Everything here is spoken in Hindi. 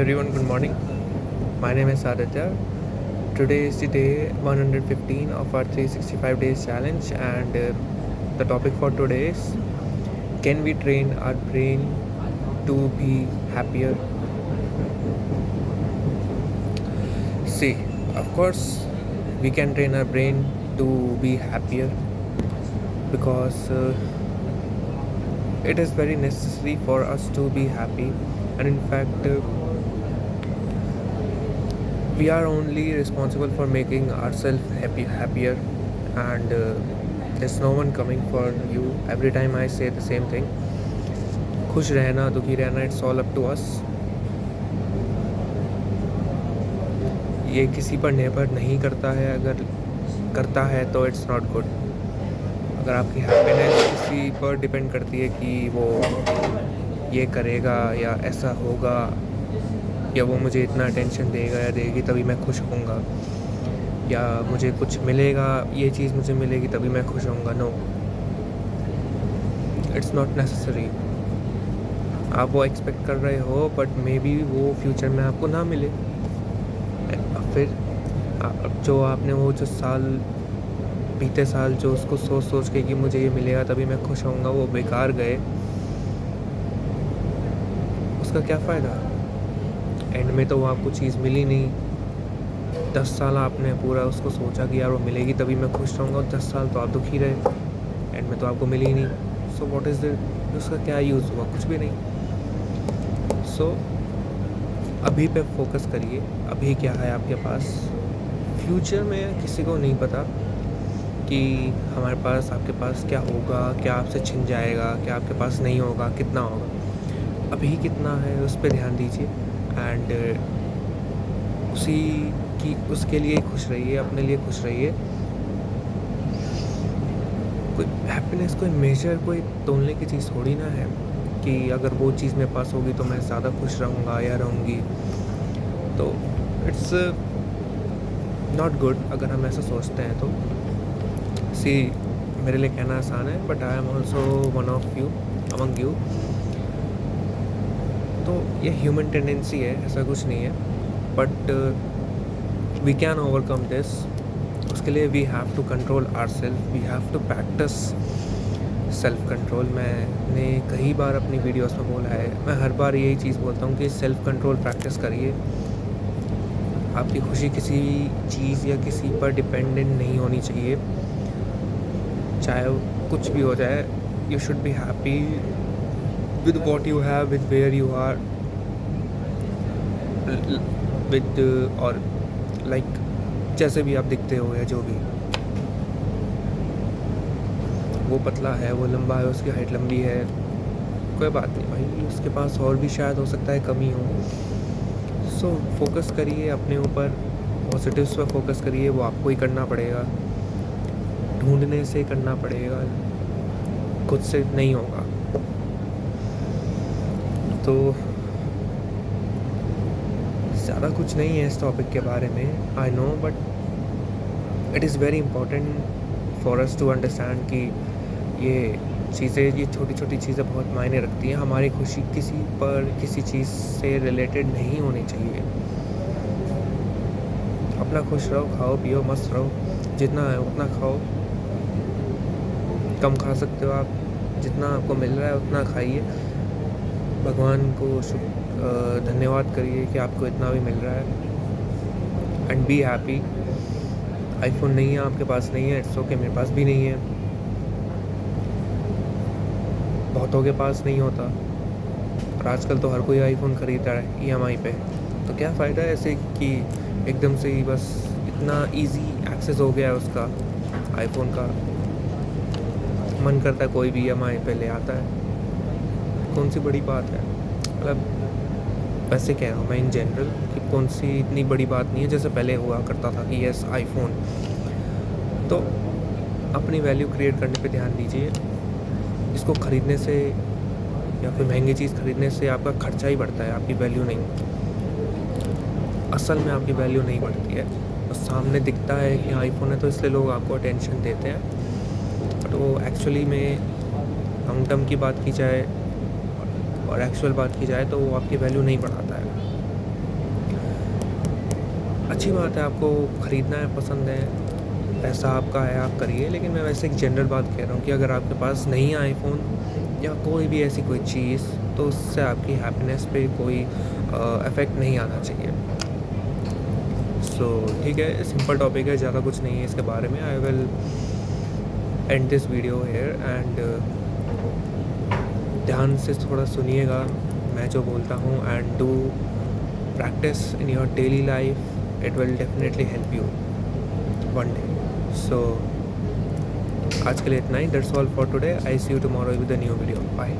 everyone, good morning. My name is Aditya. Today is the day 115 of our 365 days challenge, and the topic for today is, can we train our brain to be happier? See, of course, we can train our brain to be happier because it is very necessary for us to be happy, and in fact, we are only responsible for making ourselves happier, and there's no one coming for you. Every time I say the same thing, खुश रहना दुखी रहना, it's all up to us. ये किसी पर निर्भर नहीं करता है. अगर करता है तो इट्स नॉट गुड. अगर आपकी हैप्पीनेस किसी पर डिपेंड करती है कि वो ये करेगा या ऐसा होगा या वो मुझे इतना अटेंशन देगा या देगी तभी मैं खुश होऊंगा, या मुझे कुछ मिलेगा, ये चीज़ मुझे मिलेगी तभी मैं खुश होऊंगा, नो, इट्स नॉट नेसेसरी. आप वो एक्सपेक्ट कर रहे हो बट मे बी वो फ्यूचर में आपको ना मिले. फिर जो आपने वो जो बीते साल जो उसको सोच के कि मुझे ये मिलेगा तभी मैं खुश होऊंगा, वो बेकार गए. उसका क्या फ़ायदा? एंड में तो वो आपको चीज़ मिली नहीं. 10 साल आपने पूरा उसको सोचा कि यार वो मिलेगी तभी मैं खुश रहूँगा, और 10 साल तो आप दुखी रहे, एंड में तो आपको मिली ही नहीं. So what is it? उसका क्या यूज़ हुआ? कुछ भी नहीं. सो अभी पे फोकस करिए. अभी क्या है आपके पास. फ्यूचर में किसी को नहीं पता कि हमारे पास आपके पास क्या होगा, क्या आपसे छिन जाएगा, क्या आपके पास नहीं होगा, कितना होगा. अभी कितना है उस पर ध्यान दीजिए, एंड उसके लिए खुश रहिए, अपने लिए खुश रहिए. कोई हैप्पीनेस कोई मेजर कोई तोलने की चीज़ थोड़ी ना है कि अगर वो चीज़ मेरे पास होगी तो मैं ज़्यादा खुश रहूँगा या रहूँगी. तो इट्स नॉट गुड अगर हम ऐसा सोचते हैं. तो मेरे लिए कहना आसान है, but I am also one of you among you. तो ये ह्यूमन टेंडेंसी है, ऐसा कुछ नहीं है, but we can overcome this. उसके लिए we have to control ourself, we have to practise self control. मैंने कई बार अपनी वीडियोस में बोला है, मैं हर बार यही चीज़ बोलता हूँ कि सेल्फ कंट्रोल प्रैक्टिस करिए. आपकी खुशी किसी चीज़ या किसी पर डिपेंडेंट नहीं होनी चाहिए. चाहे कुछ भी हो जाए, you should be happy with what you have, with where you are, with और like जैसे भी आप दिखते हो या जो भी. वो पतला है, वो लंबा है, उसकी हाइट लंबी है, कोई बात नहीं भाई, उसके पास और भी शायद हो सकता है कमी हो. सो फोकस करिए अपने ऊपर, पॉजिटिव्स पर फोकस करिए. वो आपको ही करना पड़ेगा, ढूंढने से करना पड़ेगा, खुद से नहीं होगा. तो ज़्यादा कुछ नहीं है इस टॉपिक के बारे में, I know, but it is very important for us to understand कि ये चीज़ें, ये छोटी छोटी चीज़ें बहुत मायने रखती हैं. हमारी खुशी किसी चीज़ से रिलेटेड नहीं होनी चाहिए. अपना खुश रहो, खाओ पियो, मस्त रहो, जितना है उतना खाओ. कम खा सकते हो आप, जितना आपको मिल रहा है उतना खाइए. भगवान को धन्यवाद करिए कि आपको इतना भी मिल रहा है, एंड बी हैप्पी. आईफोन नहीं है आपके पास, नहीं है, इट्स ओके, मेरे पास भी नहीं है, बहुतों के पास नहीं होता, और आजकल तो हर कोई आईफोन ख़रीदता है EMI पे. तो क्या फ़ायदा है ऐसे कि एकदम से ही बस इतना इजी एक्सेस हो गया है उसका, आईफोन का. मन करता है कोई भी EMI पे ले आता है, कौन सी बड़ी बात है. मतलब वैसे कह रहा हूँ मैं इन जनरल कि कौन सी इतनी बड़ी बात नहीं है जैसे पहले हुआ करता था कि यस आईफोन. तो अपनी वैल्यू क्रिएट करने पे ध्यान दीजिए. इसको ख़रीदने से या फिर महंगी चीज़ ख़रीदने से आपका खर्चा ही बढ़ता है, आपकी वैल्यू नहीं. असल में आपकी वैल्यू नहीं बढ़ती है. तो सामने दिखता है कि आईफोन है तो इसलिए लोग आपको अटेंशन देते हैं, बट वो एक्चुअली में लॉन्ग टर्म की बात की जाए और एक्चुअल बात की जाए तो वो आपकी वैल्यू नहीं बढ़ाता है. अच्छी बात है, आपको ख़रीदना है, पसंद है, पैसा आपका है, आप करिए। लेकिन मैं वैसे एक जनरल बात कह रहा हूँ कि अगर आपके पास नहीं है आईफ़ोन या कोई भी ऐसी कोई चीज़, तो उससे आपकी हैप्पीनेस पे कोई इफ़ेक्ट नहीं आना चाहिए। सो ठीक है, सिंपल टॉपिक है, ज़्यादा कुछ नहीं है इसके बारे में। I will end this video here and ध्यान से थोड़ा सुनिएगा मैं जो बोलता हूँ, and do practice in your daily life. It will definitely help you one day. So आज के लिए इतना ही। That's all for today. I see you tomorrow with a new video. Bye.